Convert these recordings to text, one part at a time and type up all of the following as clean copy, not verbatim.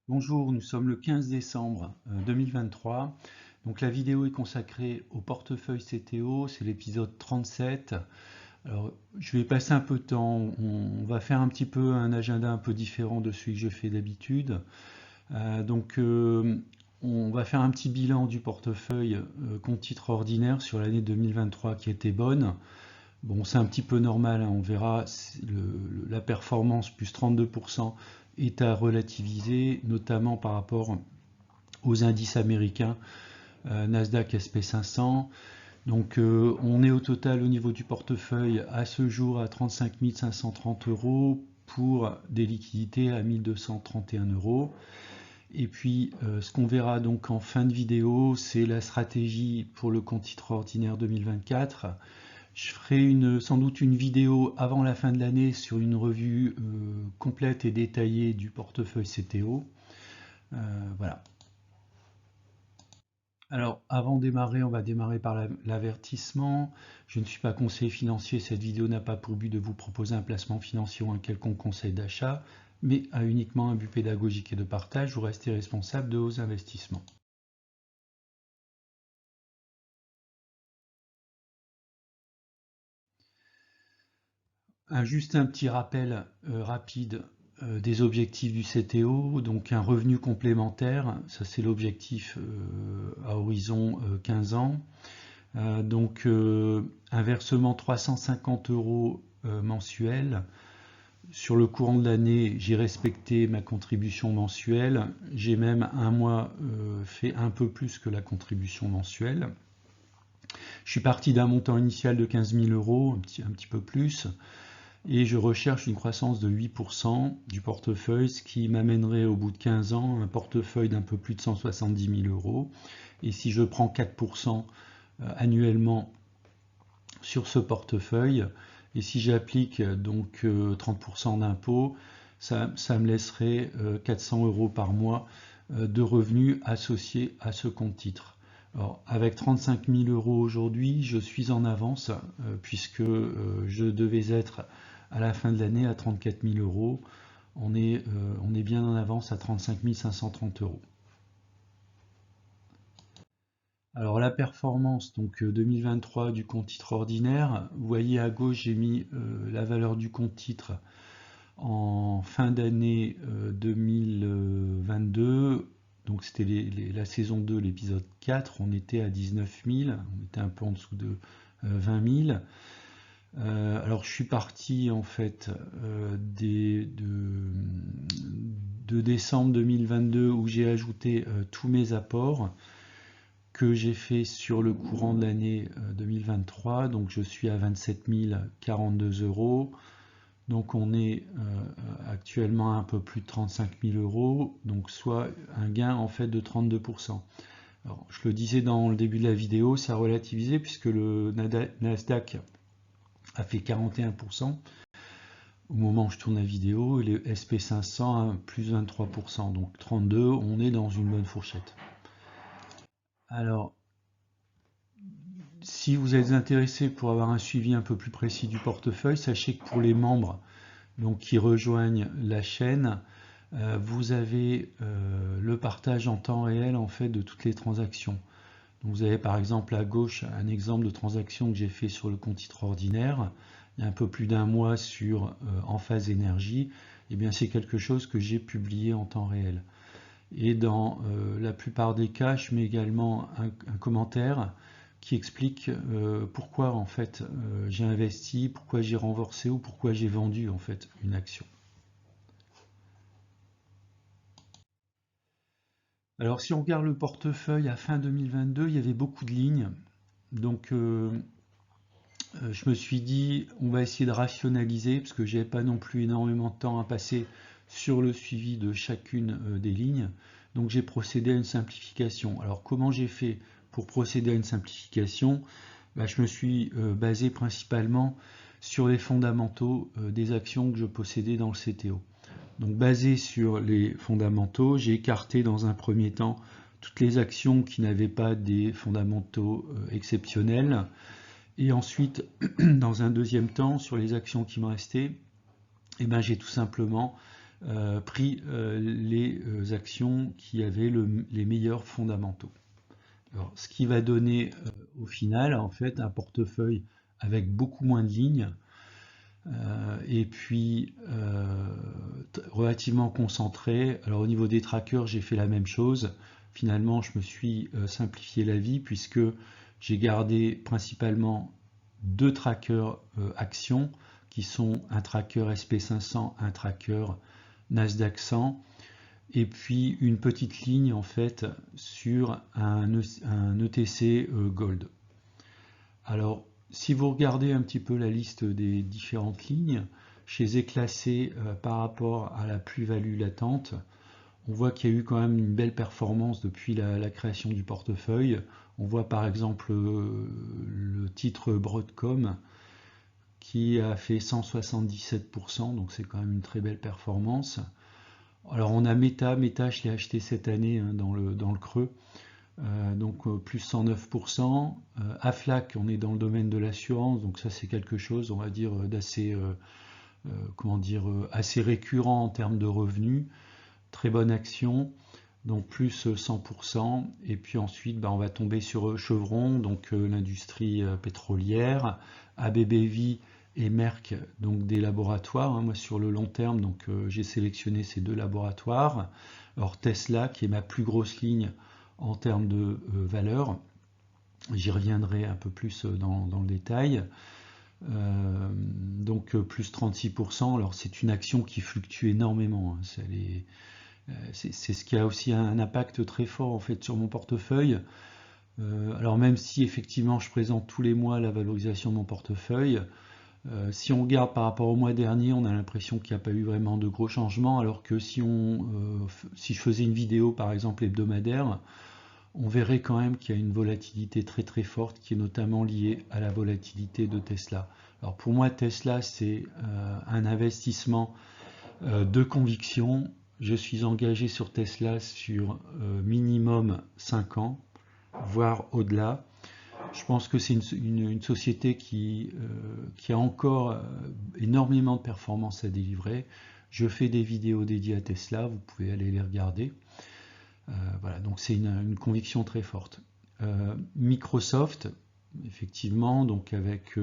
Bonjour, nous sommes le 15 décembre 2023. Donc la vidéo est consacrée au portefeuille CTO, c'est l'épisode 37. Alors je vais passer un peu de temps, on va faire un petit peu un agenda un peu différent de celui que je fais d'habitude. On va faire un petit bilan du portefeuille compte titre ordinaire sur l'année 2023 qui était bonne. Bon, c'est un petit peu normal, hein, on verra, la performance plus 32% est à relativiser, notamment par rapport aux indices américains, Nasdaq, SP 500. Donc on est au total au niveau du portefeuille à ce jour à 35 530 euros pour des liquidités à 1231 euros. Et puis ce qu'on verra donc en fin de vidéo, c'est la stratégie pour le compte titre ordinaire 2024. Je ferai sans doute une vidéo avant la fin de l'année sur une revue complète et détaillée du portefeuille CTO. Voilà. Alors, avant de démarrer, on va démarrer par l'avertissement. Je ne suis pas conseiller financier. Cette vidéo n'a pas pour but de vous proposer un placement financier ou un quelconque conseil d'achat, mais a uniquement un but pédagogique et de partage. Vous restez responsable de vos investissements. Juste un petit rappel rapide des objectifs du CTO, donc un revenu complémentaire, ça c'est l'objectif à horizon 15 ans. Un versement 350 euros mensuel. Sur le courant de l'année, j'ai respecté ma contribution mensuelle. J'ai même un mois fait un peu plus que la contribution mensuelle. Je suis parti d'un montant initial de 15 000 euros, un petit peu plus. Et je recherche une croissance de 8% du portefeuille, ce qui m'amènerait au bout de 15 ans un portefeuille d'un peu plus de 170 000 euros. Et si je prends 4% annuellement sur ce portefeuille, et si j'applique donc 30% d'impôt, ça me laisserait 400 euros par mois de revenus associés à ce compte titre. Alors, avec 35 000 euros aujourd'hui, je suis en avance puisque je devais être à la fin de l'année à 34 000 euros. On est bien en avance à 35 530 euros. Alors la performance donc 2023 du compte titre ordinaire, vous voyez à gauche j'ai mis la valeur du compte titre en fin d'année 2022. Donc c'était la saison 2, l'épisode 4, on était à 19 000, on était un peu en dessous de 20 000. Alors je suis parti en fait de décembre 2022 où j'ai ajouté tous mes apports que j'ai fait sur le courant de l'année 2023. Donc je suis à 27 042 euros. Donc on est actuellement à un peu plus de 35 000 euros, donc soit un gain en fait de 32%. Alors, je le disais dans le début de la vidéo, ça a relativisé puisque le Nasdaq a fait 41% au moment où je tourne la vidéo, et le SP500 a plus 23%, donc 32, on est dans une bonne fourchette. Alors, si vous êtes intéressé pour avoir un suivi un peu plus précis du portefeuille, sachez que pour les membres donc, qui rejoignent la chaîne, vous avez le partage en temps réel en fait de toutes les transactions. Donc, vous avez par exemple à gauche un exemple de transaction que j'ai fait sur le compte titre ordinaire il y a un peu plus d'un mois sur Enphase Énergie. Et bien c'est quelque chose que j'ai publié en temps réel. Et dans la plupart des cas, je mets également un commentaire qui explique pourquoi en fait j'ai investi, pourquoi j'ai renversé ou pourquoi j'ai vendu en fait une action. Alors si on regarde le portefeuille à fin 2022, il y avait beaucoup de lignes. Donc je me suis dit on va essayer de rationaliser parce que j'avais pas non plus énormément de temps à passer sur le suivi de chacune des lignes. Donc j'ai procédé à une simplification. Alors comment j'ai fait pour procéder à une simplification? Je me suis basé principalement sur les fondamentaux des actions que je possédais dans le CTO. Donc basé sur les fondamentaux, j'ai écarté dans un premier temps toutes les actions qui n'avaient pas des fondamentaux exceptionnels. Et ensuite, dans un deuxième temps, sur les actions qui me restaient, j'ai tout simplement pris les actions qui avaient les meilleurs fondamentaux. Alors, ce qui va donner au final en fait un portefeuille avec beaucoup moins de lignes et puis relativement concentré. Alors au niveau des trackers, j'ai fait la même chose. Finalement, je me suis simplifié la vie puisque j'ai gardé principalement deux trackers actions qui sont un tracker SP500, un tracker Nasdaq 100 et puis une petite ligne en fait sur un ETC Gold. Alors si vous regardez un petit peu la liste des différentes lignes, je les ai classées par rapport à la plus-value latente. On voit qu'il y a eu quand même une belle performance depuis la création du portefeuille. On voit par exemple le titre Broadcom qui a fait 177%, donc c'est quand même une très belle performance. Alors on a Meta, je l'ai acheté cette année dans le creux, donc plus 109%. Aflac, on est dans le domaine de l'assurance, donc ça c'est quelque chose, on va dire, d'assez assez récurrent en termes de revenus. Très bonne action, donc plus 100%. Et puis ensuite, on va tomber sur Chevron, donc l'industrie pétrolière, ABBV et Merck, donc des laboratoires. Moi, sur le long terme, donc j'ai sélectionné ces deux laboratoires. Alors Tesla, qui est ma plus grosse ligne en termes de valeur. J'y reviendrai un peu plus dans le détail. Donc plus 36%. Alors c'est une action qui fluctue énormément. C'est ce qui a aussi un impact très fort en fait sur mon portefeuille. Alors même si effectivement je présente tous les mois la valorisation de mon portefeuille, si on regarde par rapport au mois dernier, on a l'impression qu'il n'y a pas eu vraiment de gros changements, alors que si je faisais une vidéo par exemple hebdomadaire, on verrait quand même qu'il y a une volatilité très très forte qui est notamment liée à la volatilité de Tesla. Alors pour moi, Tesla, c'est un investissement de conviction. Je suis engagé sur Tesla sur minimum 5 ans, voire au-delà. Je pense que c'est une société qui a encore énormément de performances à délivrer. Je fais des vidéos dédiées à Tesla, vous pouvez aller les regarder. Voilà, donc c'est une conviction très forte. Microsoft, effectivement, donc avec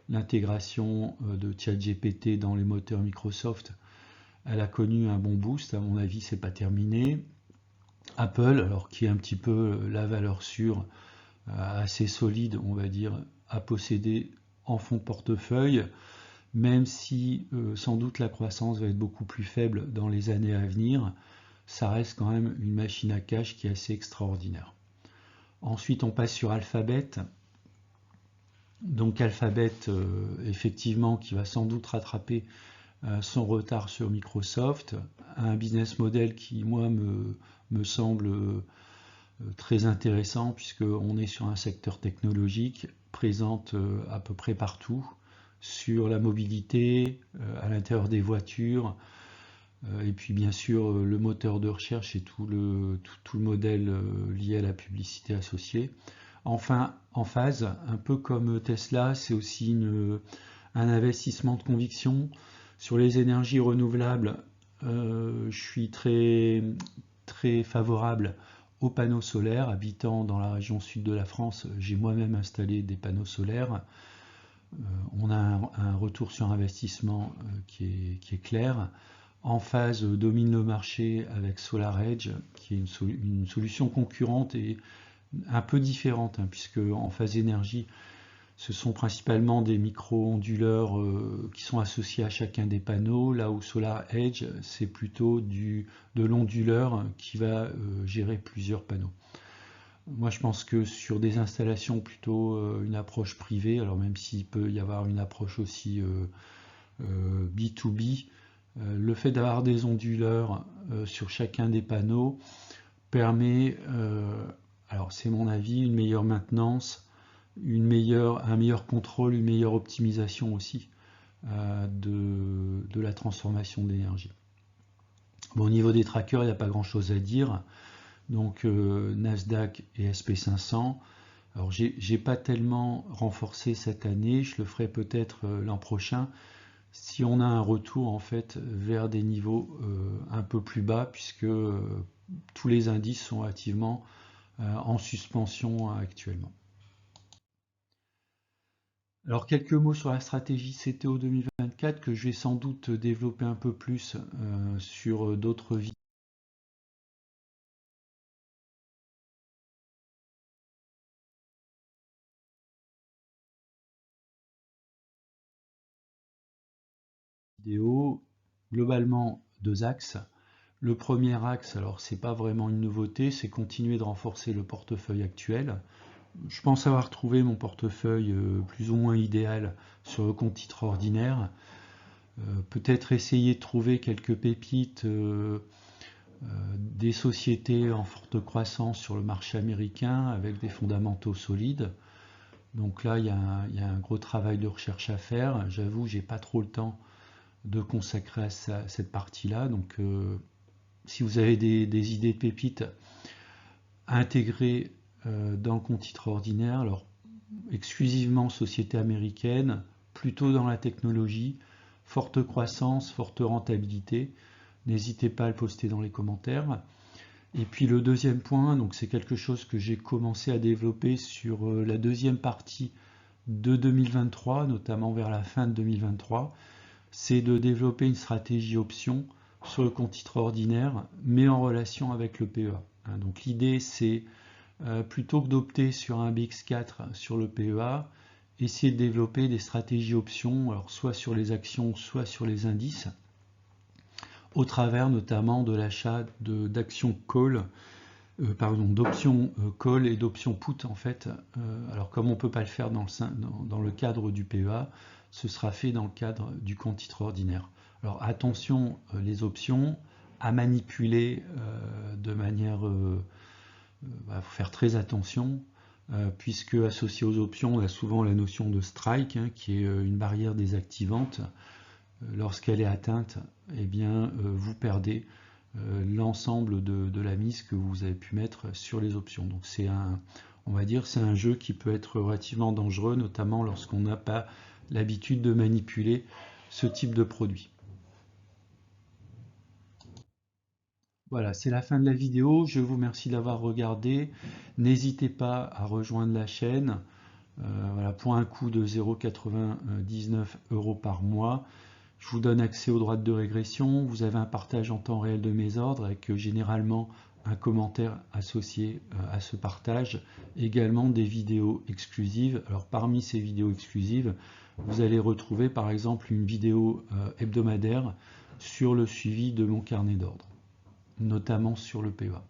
l'intégration de ChatGPT dans les moteurs Microsoft, elle a connu un bon boost. À mon avis, c'est pas terminé. Apple, alors qui est un petit peu la valeur sûre, assez solide, on va dire, à posséder en fonds de portefeuille, même si sans doute la croissance va être beaucoup plus faible dans les années à venir. Ça reste quand même une machine à cash qui est assez extraordinaire. Ensuite, on passe sur Alphabet. Donc Alphabet, effectivement, qui va sans doute rattraper son retard sur Microsoft, un business model qui, moi, me semble très intéressant, puisqu'on est sur un secteur technologique présente à peu près partout, sur la mobilité, à l'intérieur des voitures, et puis bien sûr le moteur de recherche et tout le modèle lié à la publicité associée. Enfin, en phase, un peu comme Tesla, c'est aussi un investissement de conviction sur les énergies renouvelables. Je suis très, très favorable aux panneaux solaires. Habitant dans la région sud de la France, j'ai moi-même installé des panneaux solaires. On a un retour sur investissement qui est clair. En phase, domine le marché avec SolarEdge, qui est une solution concurrente et un peu différente, puisque en phase énergie, ce sont principalement des micro-onduleurs qui sont associés à chacun des panneaux, là où SolarEdge, c'est plutôt de l'onduleur qui va gérer plusieurs panneaux. Moi, je pense que sur des installations plutôt une approche privée, alors même s'il peut y avoir une approche aussi B2B, le fait d'avoir des onduleurs sur chacun des panneaux permet, alors c'est mon avis, une meilleure maintenance, un meilleur contrôle, une meilleure optimisation aussi de la transformation d'énergie. Bon, au niveau des trackers, il n'y a pas grand chose à dire. Donc Nasdaq et SP500. Alors j'ai pas tellement renforcé cette année, je le ferai peut-être l'an prochain. si on a un retour en fait vers des niveaux un peu plus bas, puisque tous les indices sont activement en suspension actuellement. Alors quelques mots sur la stratégie CTO 2024 que je vais sans doute développer un peu plus sur d'autres vidéos. Globalement, deux axes. Le premier axe, alors c'est pas vraiment une nouveauté, c'est continuer de renforcer le portefeuille actuel. Je pense avoir trouvé mon portefeuille plus ou moins idéal sur le compte titre ordinaire. Peut-être essayer de trouver quelques pépites, des sociétés en forte croissance sur le marché américain avec des fondamentaux solides. Donc là, il y a un gros travail de recherche à faire. J'avoue, j'ai pas trop le temps de consacrer à cette partie-là. Donc, si vous avez des idées de pépites à intégrer dans le compte titre ordinaire, alors exclusivement société américaine, plutôt dans la technologie, forte croissance, forte rentabilité, n'hésitez pas à le poster dans les commentaires. Et puis le deuxième point, donc c'est quelque chose que j'ai commencé à développer sur la deuxième partie de 2023, notamment vers la fin de 2023, c'est de développer une stratégie option sur le compte titre ordinaire, mais en relation avec le PEA. Donc l'idée, c'est plutôt que d'opter sur un BX4 sur le PEA, essayer de développer des stratégies options, alors soit sur les actions, soit sur les indices, au travers notamment de l'achat d'actions call, d'options call et d'options put en fait. Alors comme on ne peut pas le faire dans le cadre du PEA, ce sera fait dans le cadre du compte titre ordinaire. Alors attention, les options à manipuler de manière... faut faire très attention, puisque associé aux options, on a souvent la notion de strike, qui est une barrière désactivante. Lorsqu'elle est atteinte, eh bien, vous perdez l'ensemble de la mise que vous avez pu mettre sur les options. Donc on va dire, c'est un jeu qui peut être relativement dangereux, notamment lorsqu'on n'a pas l'habitude de manipuler ce type de produit. Voilà, c'est la fin de la vidéo. Je vous remercie d'avoir regardé. N'hésitez pas à rejoindre la chaîne. Voilà, pour un coût de 0,99 € par mois. Je vous donne accès aux droites de régression. Vous avez un partage en temps réel de mes ordres avec généralement un commentaire associé à ce partage. Également des vidéos exclusives. Alors parmi ces vidéos exclusives, vous allez retrouver par exemple une vidéo hebdomadaire sur le suivi de mon carnet d'ordre, notamment sur le PEA.